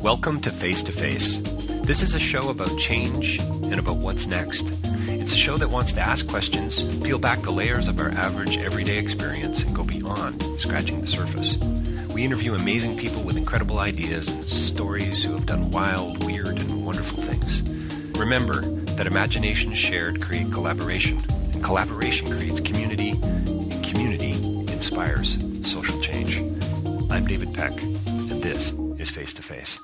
Welcome to Face2Face. This is a show about change and about what's next. It's a show that wants to ask questions, peel back the layers of our average everyday experience, and go beyond scratching the surface. We interview amazing people with incredible ideas and stories who have done wild, weird, and wonderful things. Remember that imagination shared creates collaboration, and collaboration creates community, and community inspires social change. I'm David Peck, and this is Face2Face.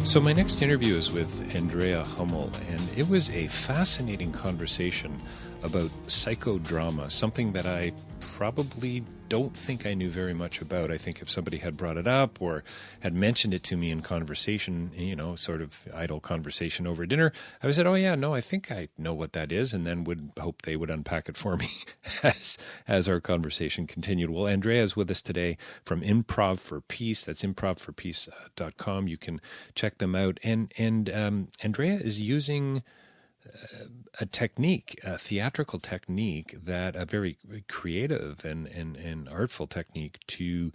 So my next interview is with Andrea Hummell, and it was a fascinating conversation about psychodrama, something that I probably don't think I knew very much about. I think if somebody had brought it up or had mentioned it to me in conversation, sort of idle conversation over dinner, I would say, oh yeah, no, I think I know what that is, and then would hope they would unpack it for me as our conversation continued. Well, Andrea is with us today from Improv for Peace. That's improvforpeace.com. You can check them out. And Andrea is using a technique, a theatrical technique, that a very creative and artful technique to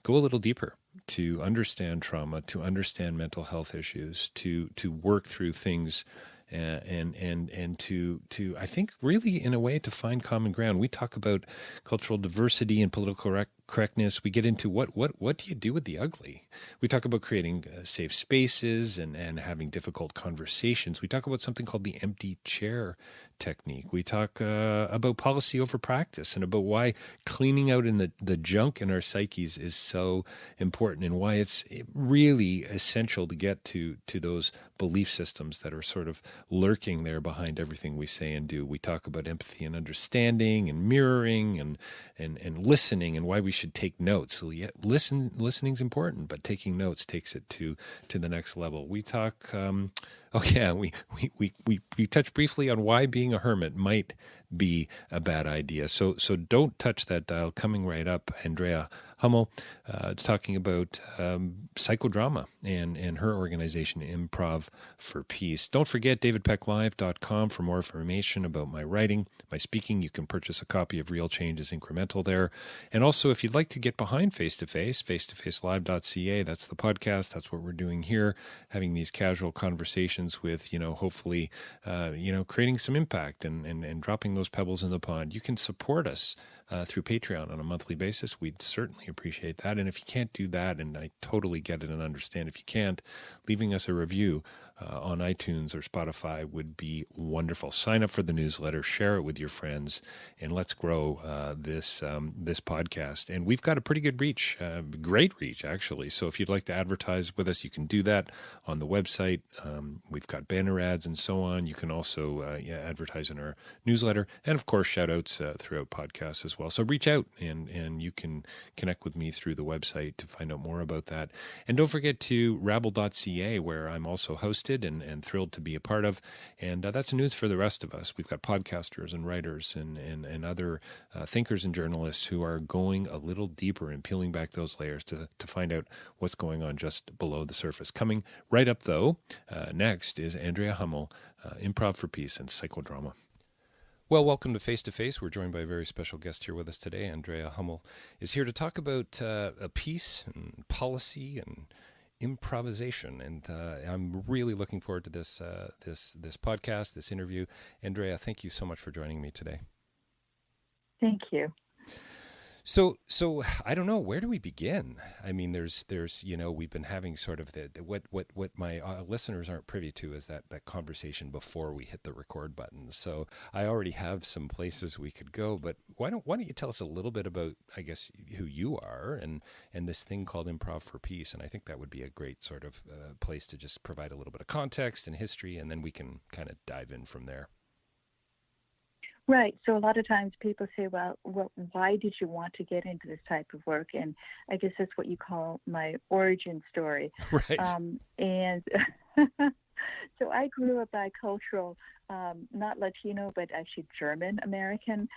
go a little deeper, to understand trauma, to understand mental health issues, to work through things, and to I think really in a way to find common ground. We talk about cultural diversity and political correctness. We get into what do you do with the ugly? We talk about creating safe spaces and having difficult conversations. We talk about something called the empty chair technique. We talk about policy over practice and about why cleaning out in the junk in our psyches is so important, and why it's really essential to get to those belief systems that are sort of lurking there behind everything we say and do. We talk about empathy and understanding and mirroring and listening, and why we should take notes. So yeah, listening's important, but taking notes takes it to the next level. We talk we touch briefly on why being a hermit might be a bad idea. So don't touch that dial. Coming right up, Andrea Hummell talking about psychodrama and her organization, Improv for Peace. Don't forget davidpecklive.com for more information about my writing, my speaking. You can purchase a copy of Real Change is Incremental there. And also, if you'd like to get behind Face2Face, face2facelive.ca, that's the podcast. That's what we're doing here, having these casual conversations with, hopefully, creating some impact and dropping those pebbles in the pond. You can support us through Patreon on a monthly basis. We'd certainly appreciate that. And if you can't do that, and I totally get it and understand, if you can't, leaving us a review on iTunes or Spotify would be wonderful. Sign up for the newsletter, share it with your friends, and let's grow this podcast. And we've got a pretty good reach, great reach actually. So if you'd like to advertise with us, you can do that on the website. We've got banner ads and so on. You can also advertise in our newsletter, and of course shout outs throughout podcasts as well. So reach out and you can connect with me through the website to find out more about that. And don't forget to rabble.ca, where I'm also hosted and thrilled to be a part of. And that's news for the rest of us. We've got podcasters and writers and other thinkers and journalists who are going a little deeper and peeling back those layers to find out what's going on just below the surface. Coming right up, though, next is Andrea Hummell, Improv for Peace and Psychodrama. Well, welcome to Face2Face. We're joined by a very special guest here with us today. Andrea Hummell is here to talk about peace and policy and improvisation, and I'm really looking forward to this podcast, this interview. Andrea, thank you so much for joining me today. Thank you. So I don't know, where do we begin? I mean, there's we've been having sort of what my listeners aren't privy to is that conversation before we hit the record button. So I already have some places we could go, but why don't you tell us a little bit about, I guess, who you are and this thing called Improv for Peace? And I think that would be a great sort of place to just provide a little bit of context and history, and then we can kind of dive in from there. Right. So a lot of times people say, well, why did you want to get into this type of work? And I guess that's what you call my origin story. Right. And so I grew up bicultural, not Latino, but actually German American.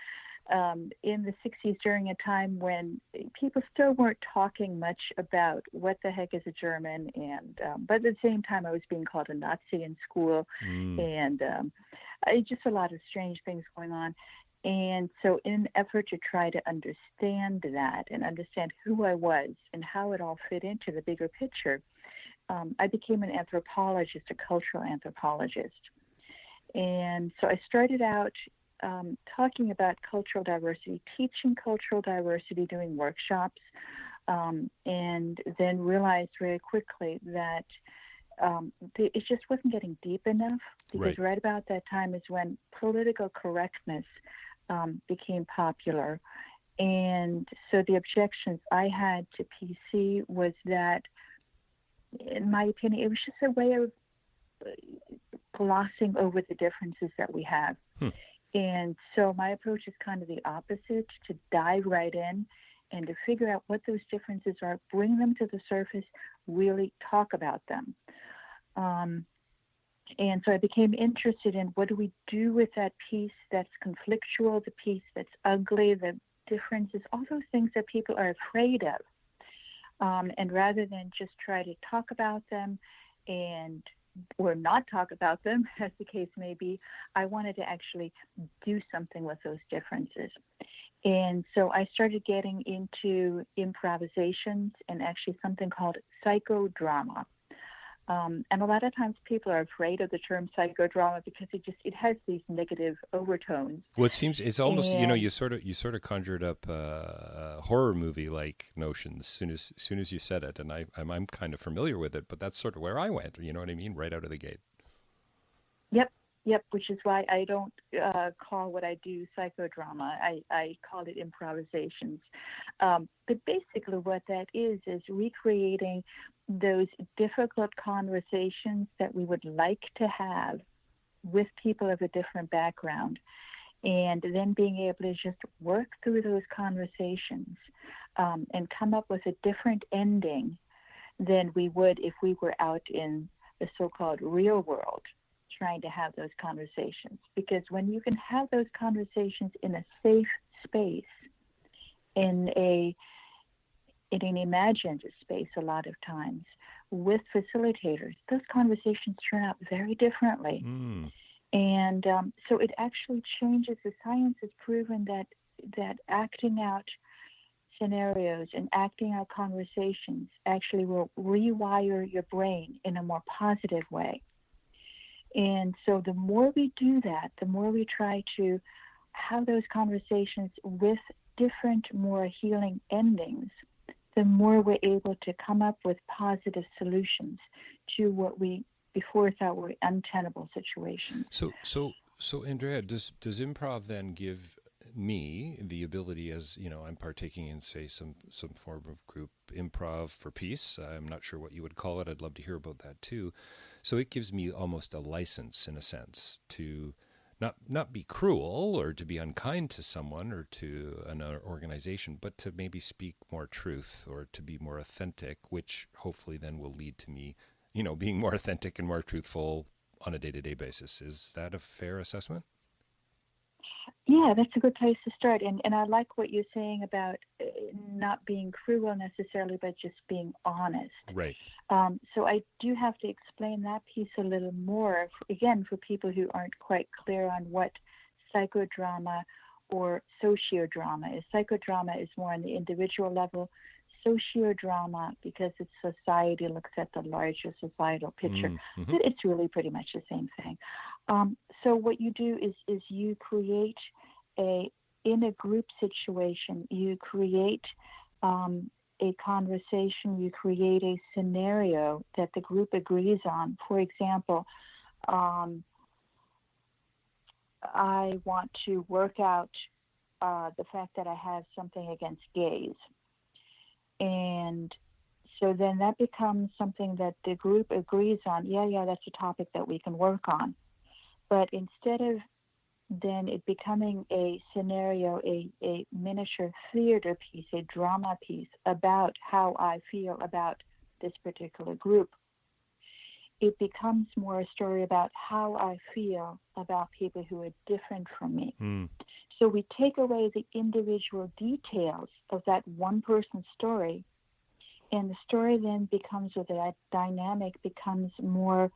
In the 60s, during a time when people still weren't talking much about what the heck is a German, and but at the same time I was being called a Nazi in school, and just a lot of strange things going on. And so in an effort to try to understand that and understand who I was and how it all fit into the bigger picture, I became an anthropologist, a cultural anthropologist. And so I started out talking about cultural diversity, teaching cultural diversity, doing workshops, and then realized very quickly that it just wasn't getting deep enough, because right about that time is when political correctness became popular. And so the objections I had to PC was that, in my opinion, it was just a way of glossing over the differences that we have. And so my approach is kind of the opposite, to dive right in and to figure out what those differences are, bring them to the surface, really talk about them. And so I became interested in, what do we do with that piece that's conflictual, the piece that's ugly, the differences, all those things that people are afraid of. And rather than just try to talk about them or not talk about them, as the case may be, I wanted to actually do something with those differences. And so I started getting into improvisations and actually something called psychodrama. And a lot of times people are afraid of the term psychodrama because it has these negative overtones. Well, it seems it's almost, you sort of conjured up horror movie like notions as soon as you said it, and I'm kind of familiar with it, but that's sort of where I went. You know what I mean, right out of the gate. Yep. Which is why I don't call what I do psychodrama. I call it improvisations. But basically, what that is recreating those difficult conversations that we would like to have with people of a different background, and then being able to just work through those conversations and come up with a different ending than we would if we were out in the so-called real world trying to have those conversations. Because when you can have those conversations in a safe space, in an imagined space a lot of times, with facilitators, those conversations turn out very differently. And so it actually changes. The science has proven that acting out scenarios and acting out conversations actually will rewire your brain in a more positive way. And so the more we do that, the more we try to have those conversations with different, more healing endings, the more we're able to come up with positive solutions to what we before thought were untenable situations. So Andrea, does improv then give me the ability, as I'm partaking in, say, some form of group improv for peace? I'm not sure what you would call it. I'd love to hear about that too. So it gives me almost a license, in a sense, to not be cruel or to be unkind to someone or to an organization, but to maybe speak more truth or to be more authentic, which hopefully then will lead to me, being more authentic and more truthful on a day-to-day basis. Is that a fair assessment? Yeah, that's a good place to start. And I like what you're saying about not being cruel necessarily, but just being honest. Right. So I do have to explain that piece a little more, again, for people who aren't quite clear on what psychodrama or sociodrama is. Psychodrama is more on the individual level. Sociodrama, because it's society, looks at the larger societal picture. Mm-hmm. It's really pretty much the same thing. So what you do is you create in a group situation, you create a conversation, you create a scenario that the group agrees on. For example, I want to work out the fact that I have something against gays. And so then that becomes something that the group agrees on. Yeah, that's a topic that we can work on. But instead of then it becoming a scenario, a miniature theater piece, a drama piece about how I feel about this particular group, it becomes more a story about how I feel about people who are different from me. So we take away the individual details of that one person's story, and the story then becomes, or that dynamic becomes more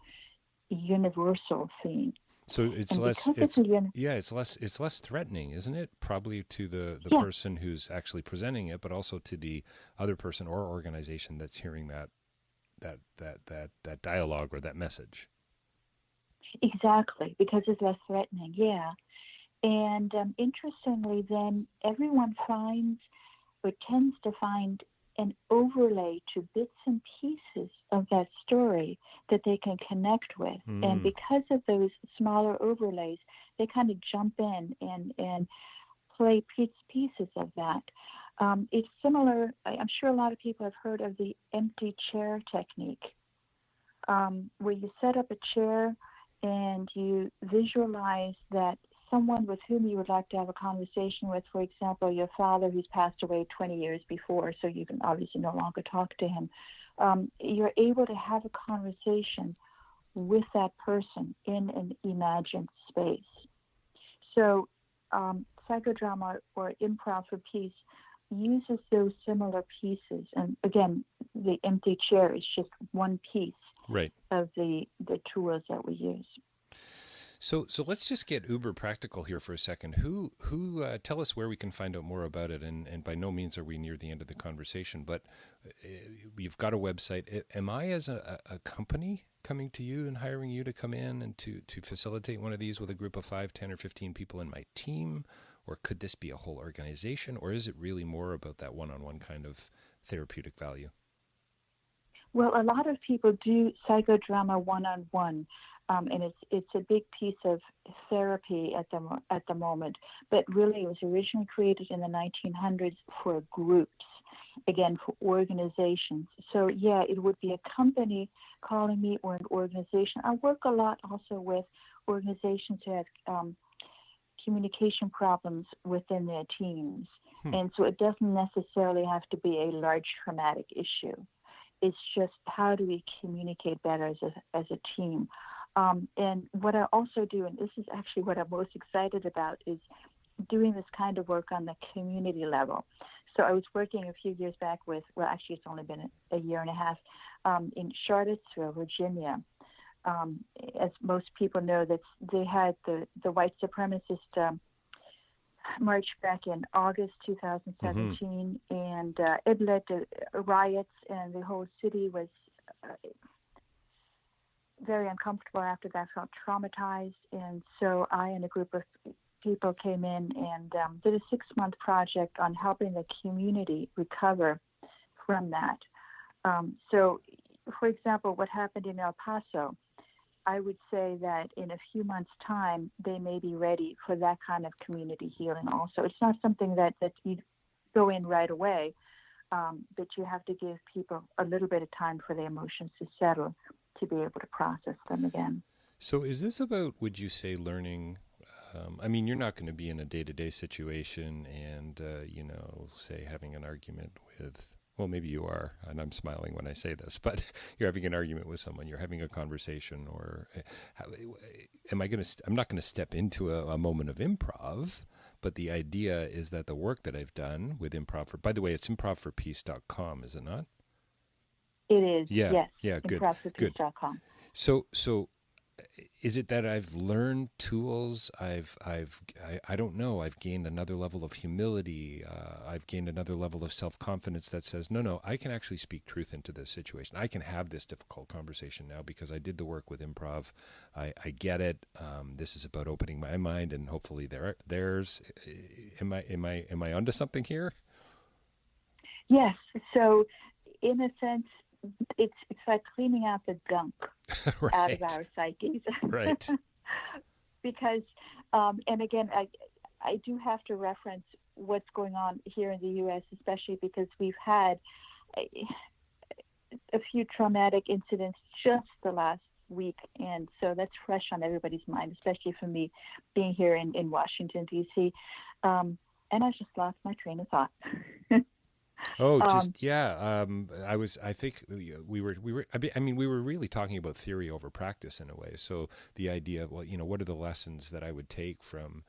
universal theme. So it's And less, because it's less threatening, isn't it? Probably to the yeah, person who's actually presenting it, but also to the other person or organization that's hearing that dialogue or that message. exactly, because it's less threatening. Yeah. And interestingly, then everyone finds or tends to find an overlay to bits and pieces of that story that they can connect with. And because of those smaller overlays, they kind of jump in and play pieces of that. It's similar, I'm sure a lot of people have heard of the empty chair technique, where you set up a chair and you visualize that someone with whom you would like to have a conversation with, for example, your father who's passed away 20 years before, so you can obviously no longer talk to him, you're able to have a conversation with that person in an imagined space. So psychodrama or improv for peace uses those similar pieces. And again, the empty chair is just one piece of the tools that we use. So let's just get uber practical here for a second. Who tell us where we can find out more about it. And by no means are we near the end of the conversation, but you've got a website. Am I, as a company, coming to you and hiring you to come in and to facilitate one of these with a group of 5, 10, or 15 people in my team? Or could this be a whole organization? Or is it really more about that one-on-one kind of therapeutic value? Well, a lot of people do psychodrama one-on-one. And it's a big piece of therapy at the moment. But really, it was originally created in the 1900s for groups, again, for organizations. So, yeah, it would be a company calling me or an organization. I work a lot also with organizations who have communication problems within their teams. And so it doesn't necessarily have to be a large traumatic issue. It's just how do we communicate better as a team. And what I also do, and this is actually what I'm most excited about, is doing this kind of work on the community level. So I was working a few years back with, well, actually it's only been a year and a half, in Charlottesville, Virginia. As most people know, that they had the white supremacist march back in August 2017, and it led to riots, and the whole city was very uncomfortable after that, felt traumatized. And so I and a group of people came in and did a 6-month project on helping the community recover from that. So, for example, what happened in El Paso, I would say that in a few months' time, they may be ready for that kind of community healing also. It's not something that you go in right away, but you have to give people a little bit of time for their emotions to settle, to be able to process them again. So is this about, would you say, learning? I mean, you're not going to be in a day-to-day situation and, say having an argument with, well, maybe you are, and I'm smiling when I say this, but you're having an argument with someone, you're having a conversation, or I'm not going to step into a moment of improv, but the idea is that the work that I've done with improv, by the way, it's improvforpeace.com, is it not? It is, yeah, yes. Yeah, good. Improvforpeace.com. So is it that I've learned tools? I don't know. I've gained another level of humility. I've gained another level of self-confidence that says, no, I can actually speak truth into this situation. I can have this difficult conversation now because I did the work with improv. I get it. This is about opening my mind and hopefully theirs. Am I onto something here? Yes. So in a sense, it's like cleaning out the gunk right. out of our psyches. Right. Because, and again, I do have to reference what's going on here in the U.S., especially because we've had a few traumatic incidents just the last week. And so that's fresh on everybody's mind, especially for me being here in Washington, D.C. And I just lost my train of thought. Oh, I think we were really talking about theory over practice in a way. So the idea, well, what are the lessons that I would take from,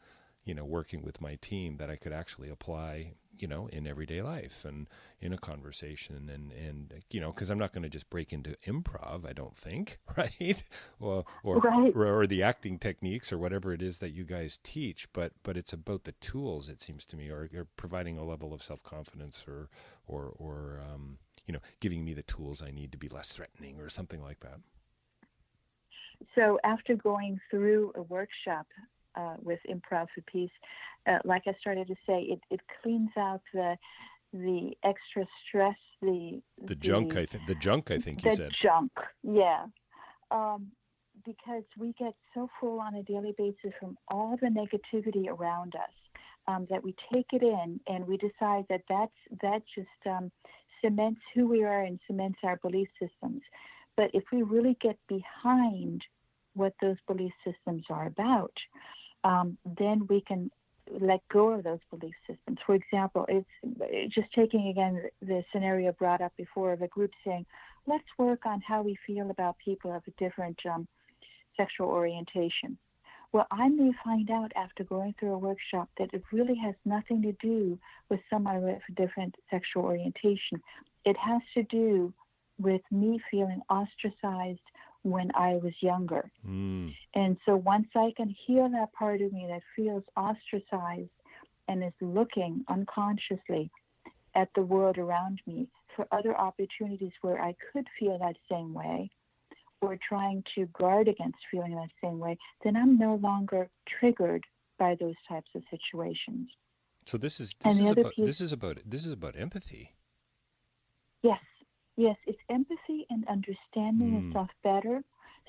working with my team that I could actually apply, in everyday life and in a conversation, and because I'm not going to just break into improv, I don't think, right? Right. Or the acting techniques or whatever it is that you guys teach, but it's about the tools, it seems to me, or providing a level of self-confidence or giving me the tools I need to be less threatening or something like that. So after going through a workshop with Improv for Peace, like I started to say, it cleans out the extra stress, the junk. I think you said the junk, yeah. Because we get so full on a daily basis from all the negativity around us that we take it in and we decide that just cements who we are and cements our belief systems. But if we really get behind what those belief systems are about, then we can let go of those belief systems. For example, it's just taking again the scenario brought up before of a group saying, let's work on how we feel about people of a different sexual orientation. Well, I may find out after going through a workshop that it really has nothing to do with someone with a different sexual orientation. It has to do with me feeling ostracized when I was younger. And so once I can heal that part of me that feels ostracized and is looking unconsciously at the world around me for other opportunities where I could feel that same way, or trying to guard against feeling that same way, then I'm no longer triggered by those types of situations. So this is about empathy. Yes, it's empathy and understanding yourself better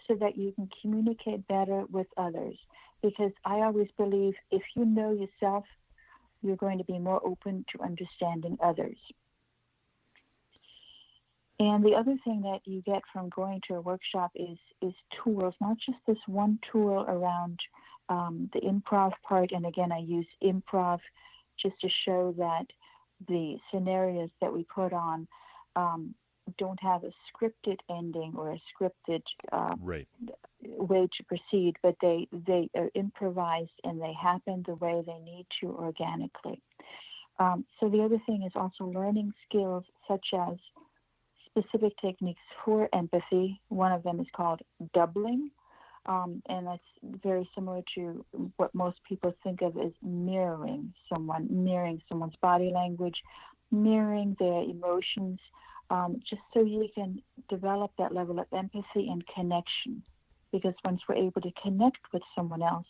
so that you can communicate better with others. Because I always believe if you know yourself, you're going to be more open to understanding others. And the other thing that you get from going to a workshop is tools, not just this one tool around the improv part. And again, I use improv just to show that the scenarios that we put on don't have a scripted ending or a scripted way to proceed, but they are improvised and they happen the way they need to organically. So the other thing is also learning skills such as specific techniques for empathy. One of them is called doubling, and that's very similar to what most people think of as mirroring someone's body language, mirroring their emotions, just so you can develop that level of empathy and connection. Because once we're able to connect with someone else,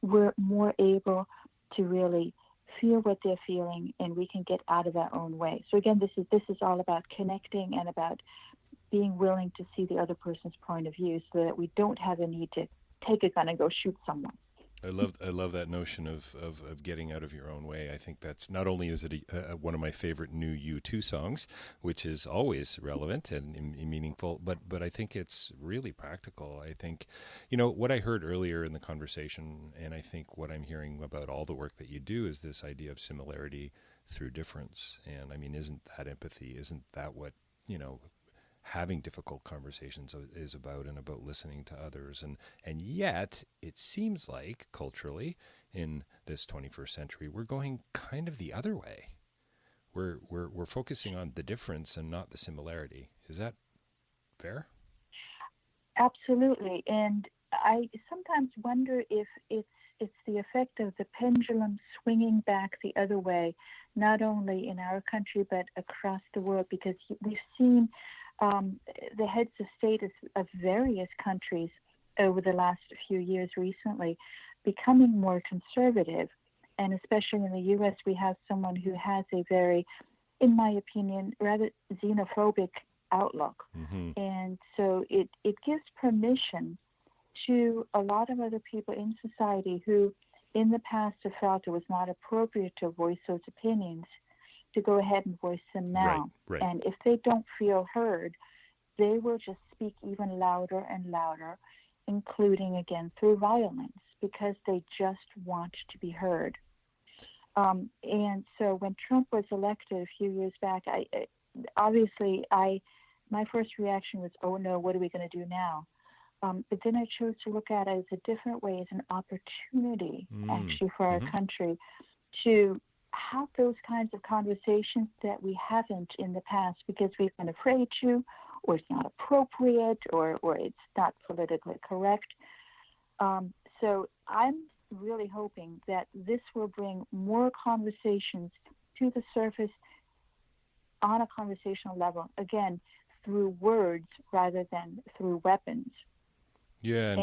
we're more able to really feel what they're feeling, and we can get out of our own way. So again, this is all about connecting and about being willing to see the other person's point of view, so that we don't have a need to take a gun and go shoot someone. I love that notion of getting out of your own way. I think that's not only is it one of my favorite new U2 songs, which is always relevant and meaningful, but I think it's really practical. I think, what I heard earlier in the conversation, and I think what I'm hearing about all the work that you do is this idea of similarity through difference. And I mean, isn't that empathy? Isn't that what, having difficult conversations is about, and about listening to others? And yet it seems like culturally in this 21st century we're going kind of the other way. We're focusing on the difference and not the similarity. Is that fair? Absolutely. And I sometimes wonder if it's the effect of the pendulum swinging back the other way, not only in our country but across the world, because we've seen the heads of state of various countries over the last few years recently becoming more conservative. And especially in the U.S., we have someone who has a very, in my opinion, rather xenophobic outlook. And so it gives permission to a lot of other people in society who in the past have felt it was not appropriate to voice those opinions, to go ahead and voice them now. Right. And if they don't feel heard, they will just speak even louder and louder, including, again, through violence, because they just want to be heard. And so when Trump was elected a few years back, my first reaction was, oh no, what are we going to do now? But then I chose to look at it as a different way, as an opportunity, actually, for our country to have those kinds of conversations that we haven't in the past because we've been afraid to, or it's not appropriate, or it's not politically correct. So I'm really hoping that this will bring more conversations to the surface on a conversational level, again, through words rather than through weapons. Yeah,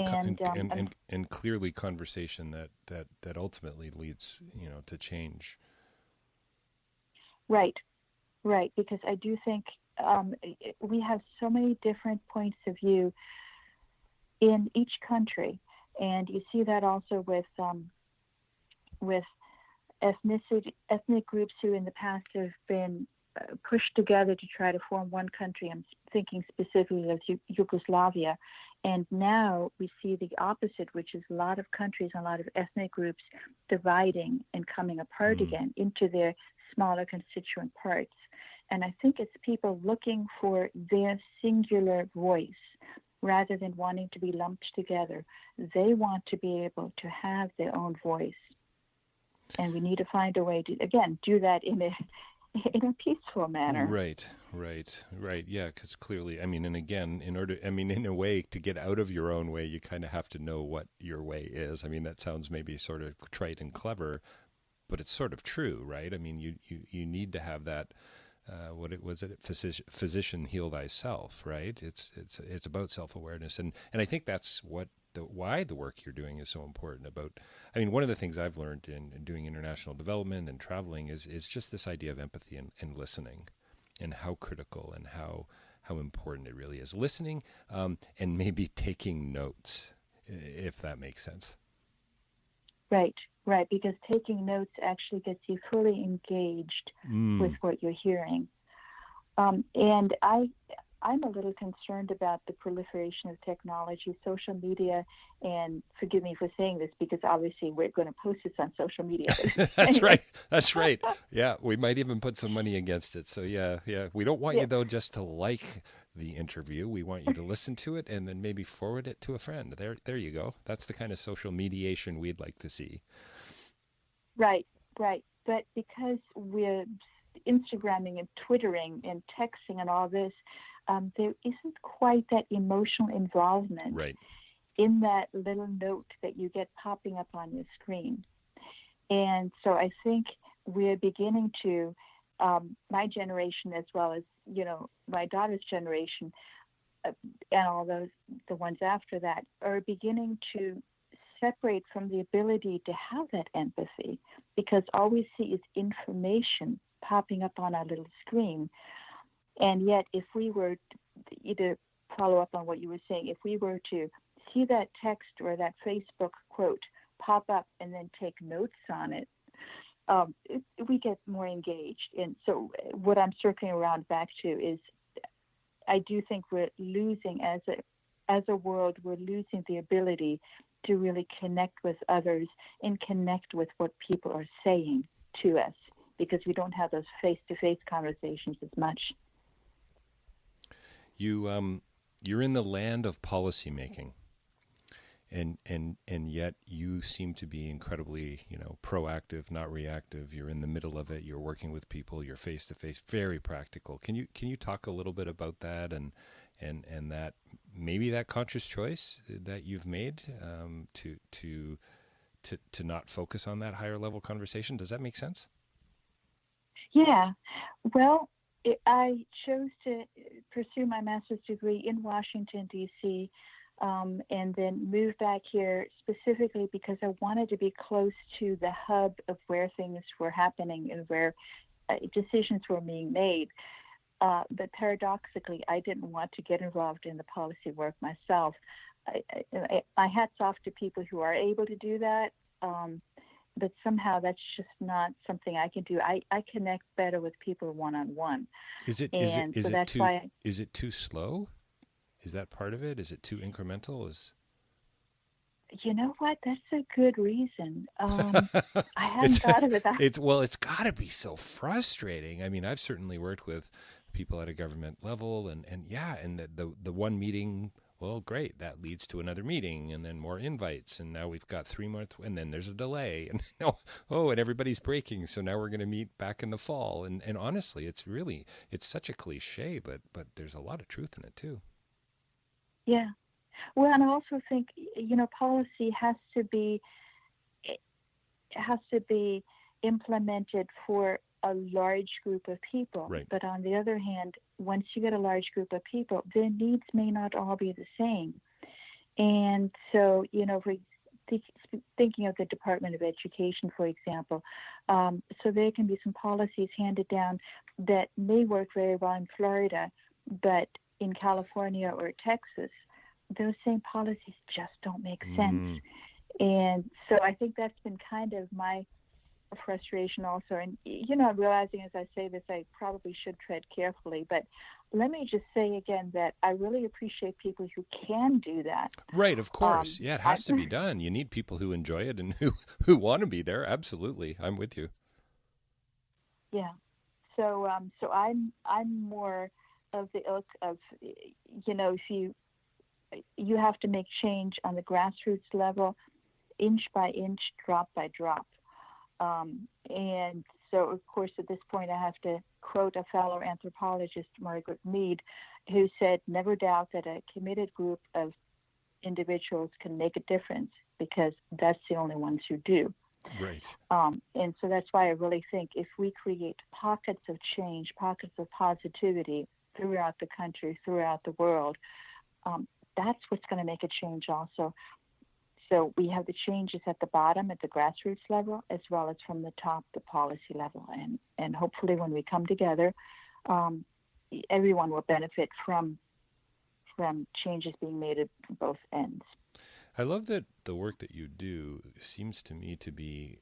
and clearly conversation that ultimately leads, to change. Right, because I do think we have so many different points of view in each country, and you see that also with ethnic groups who in the past have been pushed together to try to form one country. I'm thinking specifically of Yugoslavia. And now we see the opposite, which is a lot of countries and a lot of ethnic groups dividing and coming apart again into their smaller constituent parts. And I think it's people looking for their singular voice rather than wanting to be lumped together. They want to be able to have their own voice. And we need to find a way to, again, do that in a peaceful manner. Right. Yeah, because clearly, and again, in a way, to get out of your own way, you kind of have to know what your way is. That sounds maybe sort of trite and clever, but it's sort of true, right? You need to have that. Physician heal thyself, right? It's about self-awareness, and I think that's why the work you're doing is so important. One of the things I've learned in doing international development and traveling is just this idea of empathy and listening, and how critical and how important it really is. Listening, and maybe taking notes, if that makes sense. Right, because taking notes actually gets you fully engaged with what you're hearing. And I'm a little concerned about the proliferation of technology, social media, and forgive me for saying this because obviously we're going to post this on social media. That's right. Yeah, we might even put some money against it. So yeah. We don't want you, though, just to like the interview. We want you to listen to it and then maybe forward it to a friend. There you go. That's the kind of social mediation we'd like to see. Right. But because we're Instagramming and Twittering and texting and all this, there isn't quite that emotional involvement in that little note that you get popping up on your screen. And so I think we're beginning to, my generation as well as, my daughter's generation and all those, the ones after that, are beginning to separate from the ability to have that empathy, because all we see is information popping up on our little screen. And yet, if we were to follow up on what you were saying, if we were to see that text or that Facebook quote pop up and then take notes on it, we get more engaged. And so what I'm circling around back to is I do think we're losing, as a world, we're losing the ability to really connect with others and connect with what people are saying to us, because we don't have those face-to-face conversations as much. You're in the land of policymaking, and yet you seem to be incredibly, proactive, not reactive. You're in the middle of it. You're working with people. You're face to face, very practical. Can you talk a little bit about that and that maybe that conscious choice that you've made to not focus on that higher level conversation? Does that make sense? Yeah. Well, I chose to pursue my master's degree in Washington, D.C., and then move back here specifically because I wanted to be close to the hub of where things were happening and where decisions were being made. But paradoxically, I didn't want to get involved in the policy work myself. My hat's off to people who are able to do that. But somehow that's just not something I can do. I connect better with people one-on-one. Is it too slow? Is that part of it? Is it too incremental? You know what? That's a good reason. I hadn't thought of it that. It's got to be so frustrating. I've certainly worked with people at a government level, and the one meeting well, great. That leads to another meeting and then more invites. And now we've got 3 months and then there's a delay and and everybody's breaking. So now we're going to meet back in the fall. And honestly, it's such a cliche, but there's a lot of truth in it too. Yeah. Well, and I also think, policy has to be implemented for a large group of people. Right. But on the other hand, once you get a large group of people, their needs may not all be the same. And so, if we thinking of the Department of Education, for example, so there can be some policies handed down that may work very well in Florida, but in California or Texas, those same policies just don't make sense. And so I think that's been kind of my frustration also. And, I'm realizing as I say this, I probably should tread carefully, but let me just say again that I really appreciate people who can do that. Right, of course. It has to be done. You need people who enjoy it and who want to be there. Absolutely. I'm with you. Yeah. So I'm more of the ilk of, if you have to make change on the grassroots level, inch by inch, drop by drop. And so, of course, at this point, I have to quote a fellow anthropologist, Margaret Mead, who said, never doubt that a committed group of individuals can make a difference because that's the only ones who do. Right. And so that's why I really think if we create pockets of change, pockets of positivity throughout the country, throughout the world, that's what's going to make a change also. So we have the changes at the bottom, at the grassroots level, as well as from the top, the policy level. And hopefully when we come together, everyone will benefit from changes being made at both ends. I love that the work that you do seems to me to be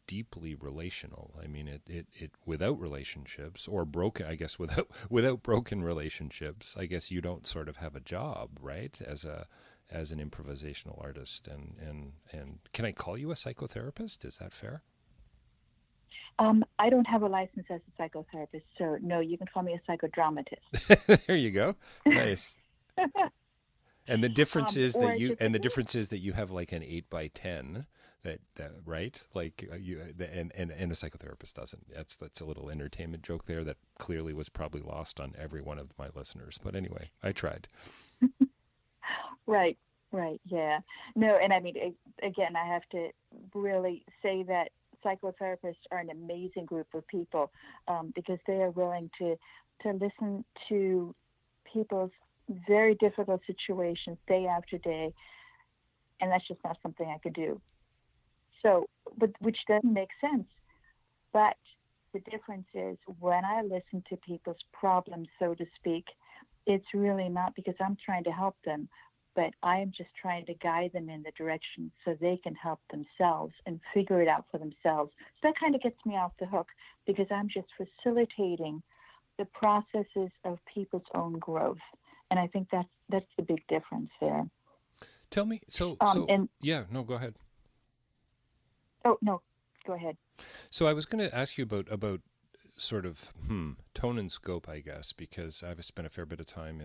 deeply relational. I mean, it without relationships or broken, I guess, without broken relationships, I guess you don't sort of have a job, right? As an improvisational artist. And can I call you a psychotherapist? Is that fair? I don't have a license as a psychotherapist, so no, you can call me a psychodramatist. There you go. Nice. And the difference is that you have like an 8x10 that right, like and a psychotherapist doesn't. That's a little entertainment joke there that clearly was probably lost on every one of my listeners. But anyway, I tried. Right, yeah. No, and I mean, again, I have to really say that psychotherapists are an amazing group of people because they are willing to listen to people's very difficult situations day after day, and that's just not something I could do. So, which doesn't make sense. But the difference is when I listen to people's problems, so to speak, it's really not because I'm trying to help them, but I am just trying to guide them in the direction so they can help themselves and figure it out for themselves. So that kind of gets me off the hook because I'm just facilitating the processes of people's own growth. And I think that's the big difference there. Tell me, go ahead. Oh, no, go ahead. So I was going to ask you about sort of tone and scope, I guess, because I've spent a fair bit of time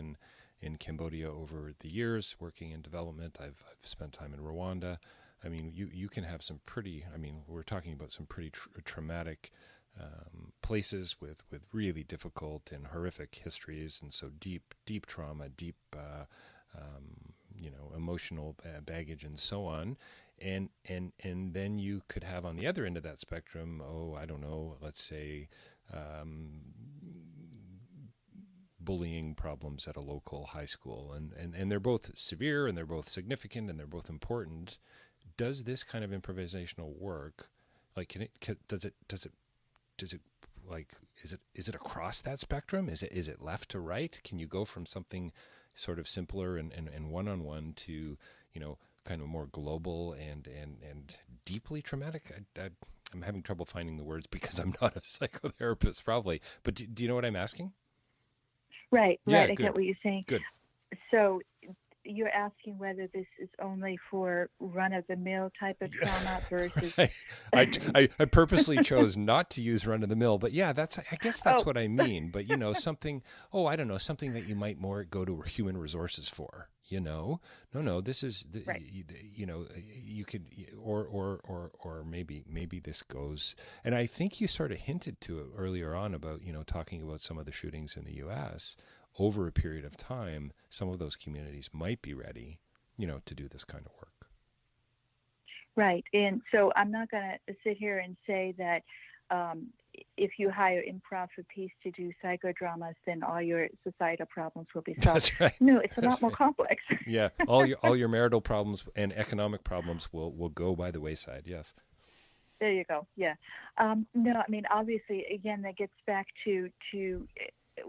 in Cambodia over the years working in development. I've spent time in Rwanda. I mean, you can have some pretty, we're talking about some pretty traumatic places with really difficult and horrific histories, and so deep trauma, deep emotional baggage, and so on. And then you could have on the other end of that spectrum, let's say bullying problems at a local high school, and they're both severe and they're both significant and they're both important. Does this kind of improvisational work, like, is it across that spectrum? Is it left to right? Can you go from something sort of simpler and one-on-one to, kind of more global and deeply traumatic? I'm having trouble finding the words because I'm not a psychotherapist, probably. But do you know what I'm asking? Right. Yeah, I get what you're saying. Good. So you're asking whether this is only for run-of-the-mill type of trauma versus. I purposely chose not to use run of the mill, but yeah, I guess that's Oh, what I mean. But something. Oh, I don't know, something that you might more go to human resources for. No, this is right. you could or maybe this goes. And I think you sort of hinted to it earlier on about talking about some of the shootings in the U.S. over a period of time. Some of those communities might be ready, to do this kind of work. Right. And so I'm not going to sit here and say that if you hire Improv for Peace to do psychodramas, then all your societal problems will be solved. That's right. No, it's a That's lot more right. complex. Yeah, all your marital problems and economic problems will go by the wayside. Yes. There you go. Yeah. No, I mean, obviously, again, that gets back to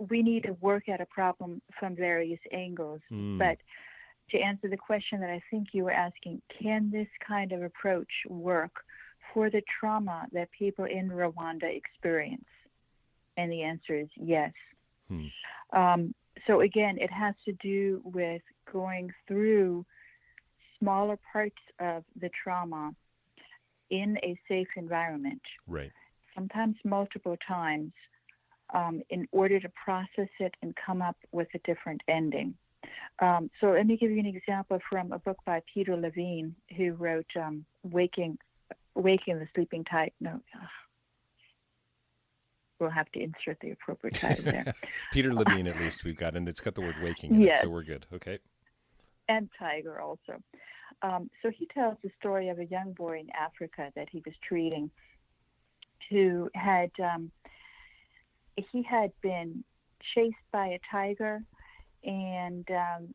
we need to work at a problem from various angles. But to answer the question that I think you were asking, can this kind of approach work for the trauma that people in Rwanda experience? And the answer is yes. So again, it has to do with going through smaller parts of the trauma in a safe environment, right? Sometimes multiple times, in order to process it and come up with a different ending. So let me give you an example from a book by Peter Levine, who wrote Waking the Sleeping Tiger. No, we'll have to insert the appropriate title there. Peter Levine, at least we've got, and it's got the word waking in it, so we're good. Okay. And tiger also. So he tells the story of a young boy in Africa that he was treating, who had been chased by a tiger and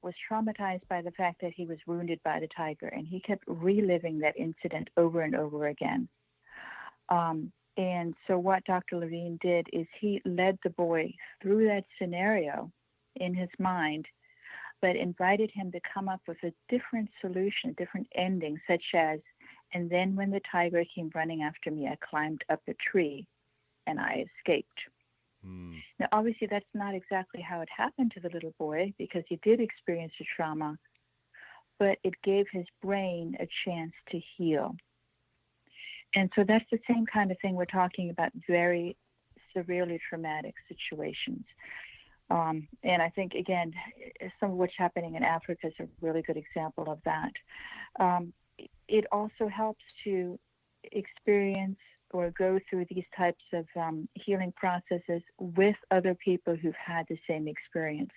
was traumatized by the fact that he was wounded by the tiger, and he kept reliving that incident over and over again. And so what Dr. Levine did is he led the boy through that scenario in his mind, but invited him to come up with a different solution, a different ending, such as, and then when the tiger came running after me, I climbed up a tree and I escaped. Now, obviously, that's not exactly how it happened to the little boy, because he did experience a trauma, but it gave his brain a chance to heal. And so that's the same kind of thing we're talking about, very severely traumatic situations. And I think, again, some of what's happening in Africa is a really good example of that. It also helps to experience or go through these types of healing processes with other people who've had the same experience.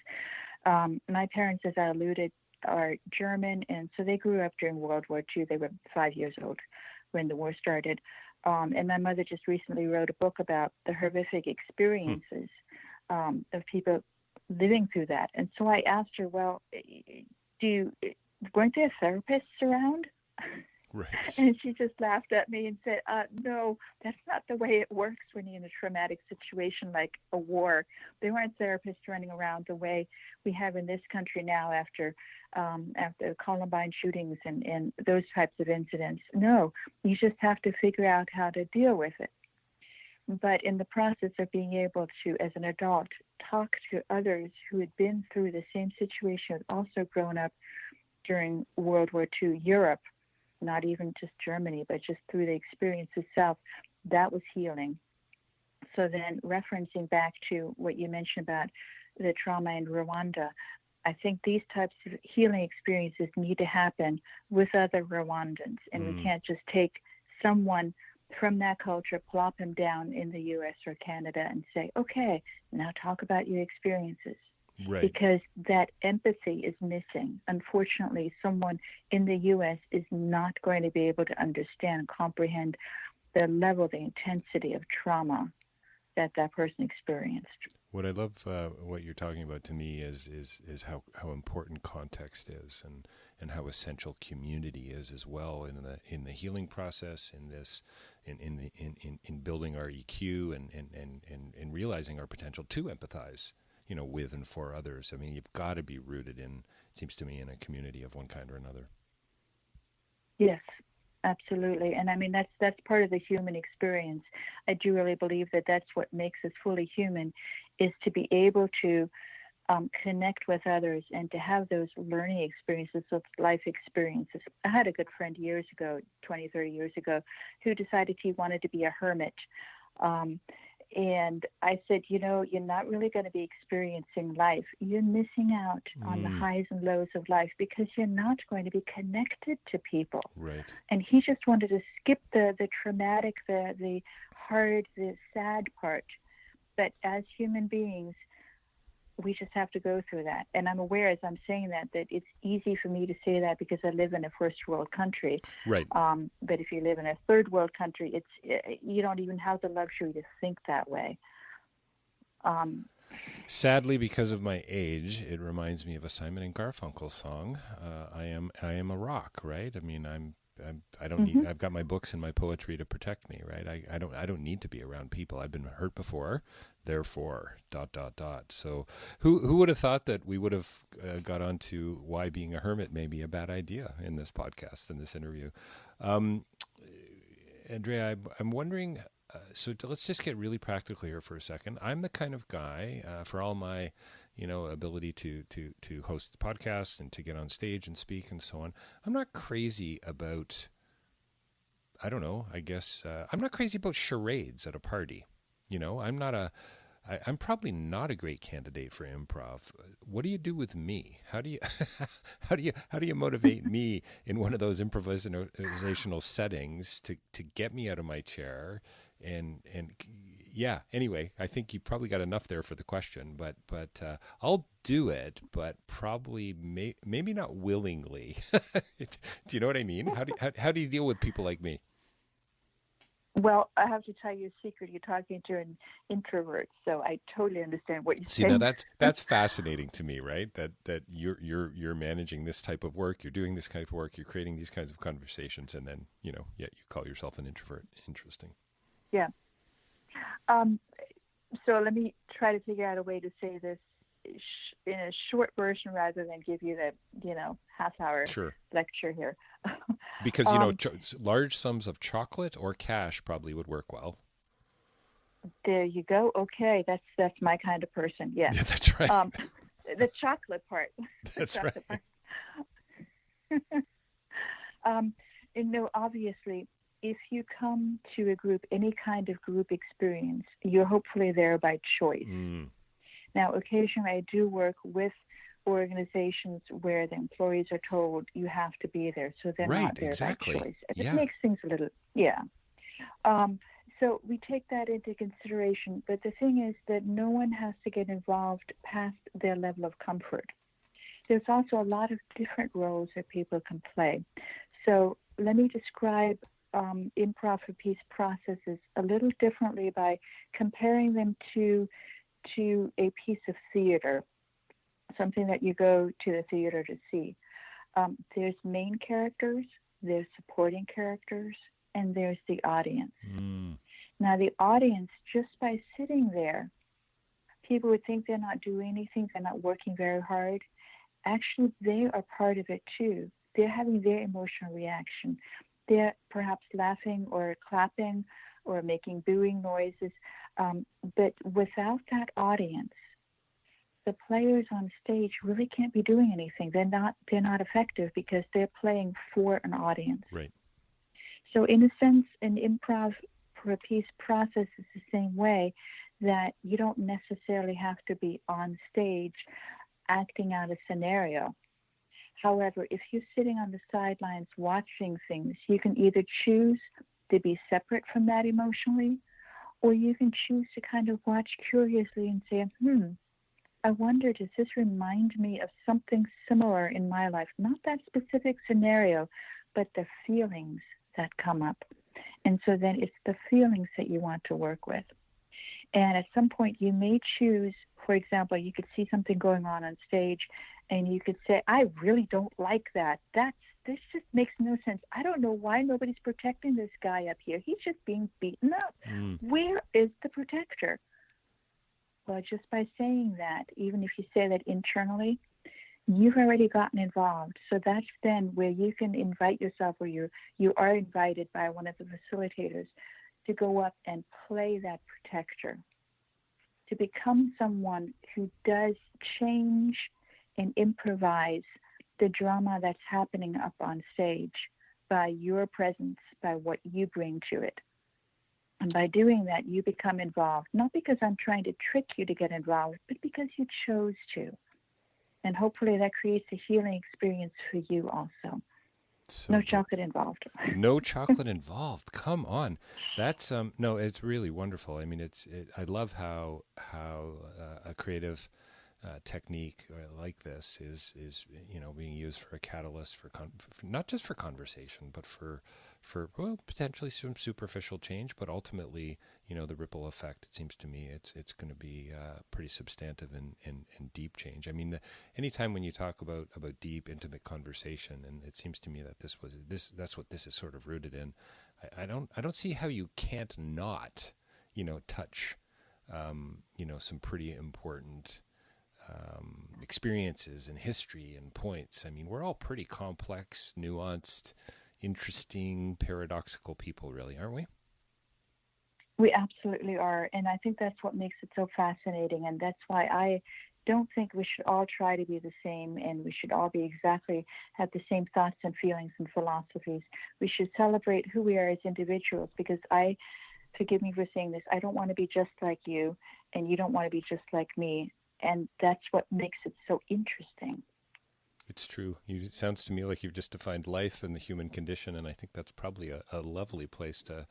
My parents, as I alluded, are German, and so they grew up during World War II. They were 5 years old when the war started. And my mother just recently wrote a book about the horrific experiences of people living through that. And so I asked her, well, weren't there therapists around? Right. And she just laughed at me and said, no, that's not the way it works when you're in a traumatic situation like a war. There weren't therapists running around the way we have in this country now after Columbine shootings and those types of incidents. No, you just have to figure out how to deal with it. But in the process of being able to, as an adult, talk to others who had been through the same situation, had also grown up during World War II Europe, not even just Germany, but just through the experience itself, that was healing. So then referencing back to what you mentioned about the trauma in Rwanda, I think these types of healing experiences need to happen with other Rwandans. And we can't just take someone from that culture, plop him down in the U.S. or Canada and say, okay, now talk about your experiences. Right. Because that empathy is missing. Unfortunately, someone in the U.S. is not going to be able to understand, comprehend the level, the intensity of trauma that that person experienced. What I love, what you're talking about to me is how important context is, and how essential community is as well in the healing process, in building our EQ and realizing our potential to empathize, with and for others. I mean, you've got to be rooted in, it seems to me, in a community of one kind or another. Yes, absolutely. And I mean, that's part of the human experience. I do really believe that that's what makes us fully human, is to be able to connect with others, and to have those learning experiences, those life experiences. I had a good friend years ago, 20, 30 years ago, who decided he wanted to be a hermit. And I said, you're not really going to be experiencing life. You're missing out on the highs and lows of life because you're not going to be connected to people. Right. And he just wanted to skip the traumatic, the hard, the sad part. But as human beings, we just have to go through that. And I'm aware, as I'm saying that it's easy for me to say that because I live in a first world country. Right. But if you live in a third world country, you don't even have the luxury to think that way. Sadly, because of my age, it reminds me of a Simon and Garfunkel song. I am a rock, right? I mean, I don't need. I've got my books and my poetry to protect me, right? I don't need to be around people. I've been hurt before, therefore ... So, who would have thought that we would have got onto why being a hermit may be a bad idea in this podcast, in this interview? Andrea, I'm wondering. So let's just get really practical here for a second. I'm the kind of guy, for all my, ability to host podcasts and to get on stage and speak and so on. I'm not crazy about, I don't know, I guess, I'm not crazy about charades at a party. I'm probably not a great candidate for improv. What do you do with me? How do you, how do you motivate me in one of those improvisational settings to get me out of my chair? And yeah, anyway, I think you probably got enough there for the question, but I'll do it, but probably maybe not willingly. Do you know what I mean? How do you deal with people like me? Well, I have to tell you a secret. You're talking to an introvert, so I totally understand what you're saying. See, now that's fascinating to me, right? That you're managing this type of work, you're doing this kind of work, you're creating these kinds of conversations, and then yet you call yourself an introvert. Interesting. Yeah. So let me try to figure out a way to say this in a short version rather than give you the half-hour lecture here. Because large sums of chocolate or cash probably would work well. There you go. Okay, that's my kind of person. Yeah, yeah, that's right. The chocolate part. That's right. Obviously, if you come to a group, any kind of group experience, you're hopefully there by choice. Now, occasionally I do work with organizations where the employees are told you have to be there, so they're not there by choice. It makes things a little, so we take that into consideration, but the thing is that no one has to get involved past their level of comfort. There's also a lot of different roles that people can play. So let me describe improv for peace processes a little differently by comparing them to a piece of theater, something that you go to the theater to see. There's main characters, there's supporting characters, and there's the audience. Now, the audience, just by sitting there, people would think they're not doing anything, they're not working very hard. Actually, they are part of it too. They're having their emotional reaction. They're perhaps laughing or clapping or making booing noises. But without that audience, the players on stage really can't be doing anything. They're not effective because they're playing for an audience. Right. So in a sense, an improv for a peace process is the same way, that you don't necessarily have to be on stage acting out a scenario. However, if you're sitting on the sidelines watching things, you can either choose to be separate from that emotionally, or you can choose to kind of watch curiously and say, I wonder, does this remind me of something similar in my life? Not that specific scenario, but the feelings that come up. And so then it's the feelings that you want to work with. And at some point you may choose, for example, you could see something going on stage and you could say, I really don't like that. This just makes no sense. I don't know why nobody's protecting this guy up here. He's just being beaten up. Where is the protector? Well, just by saying that, even if you say that internally, you've already gotten involved. So that's then where you can invite yourself, or you are invited by one of the facilitators to go up and play that protector. to become someone who does change and improvise the drama that's happening up on stage by your presence, by what you bring to it. And by doing that, you become involved, not because I'm trying to trick you to get involved, but because you chose to. And hopefully that creates a healing experience for you also. So no chocolate involved. No chocolate involved. Come on, that's no. It's really wonderful. I mean, I love how a creative technique like this is being used for a catalyst for not just for conversation, but for well, potentially some superficial change, but ultimately the ripple effect. It seems to me it's going to be pretty substantive and deep change. I mean, anytime when you talk about deep, intimate conversation, and it seems to me that that's what this is sort of rooted in. I don't see how you can't not touch some pretty important experiences and history and points. I mean, we're all pretty complex, nuanced, interesting, paradoxical people, really, aren't we? We absolutely are. And I think that's what makes it so fascinating. And that's why I don't think we should all try to be the same, and we should all have the same thoughts and feelings and philosophies. We should celebrate who we are as individuals, because forgive me for saying this, I don't want to be just like you, and you don't want to be just like me. And that's what makes it so interesting. It's true. It sounds to me like you've just defined life and the human condition, and I think that's probably a lovely place to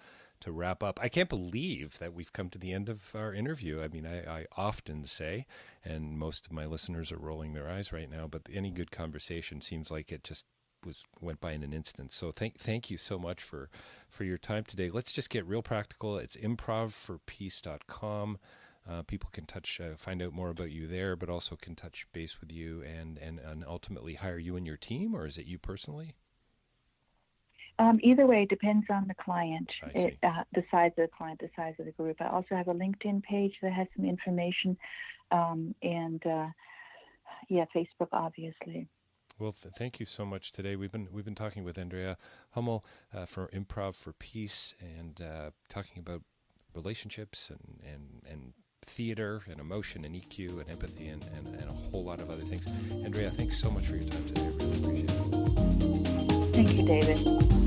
wrap up. I can't believe that we've come to the end of our interview. I mean, I often say, and most of my listeners are rolling their eyes right now, but any good conversation seems like it just went by in an instant. So thank you so much for your time today. Let's just get real practical. It's improvforpeace.com. People can find out more about you there, but also can touch base with you and ultimately hire you and your team, or is it you personally? Either way, it depends on the client, I see. The size of the client, the size of the group. I also have a LinkedIn page that has some information, and Facebook, obviously. Well, thank you so much today. We've been talking with Andrea Hummel for Improv for Peace, and talking about relationships and theater and emotion and EQ and empathy and a whole lot of other things. Andrea, thanks so much for your time today. I really appreciate it. Thank you, David.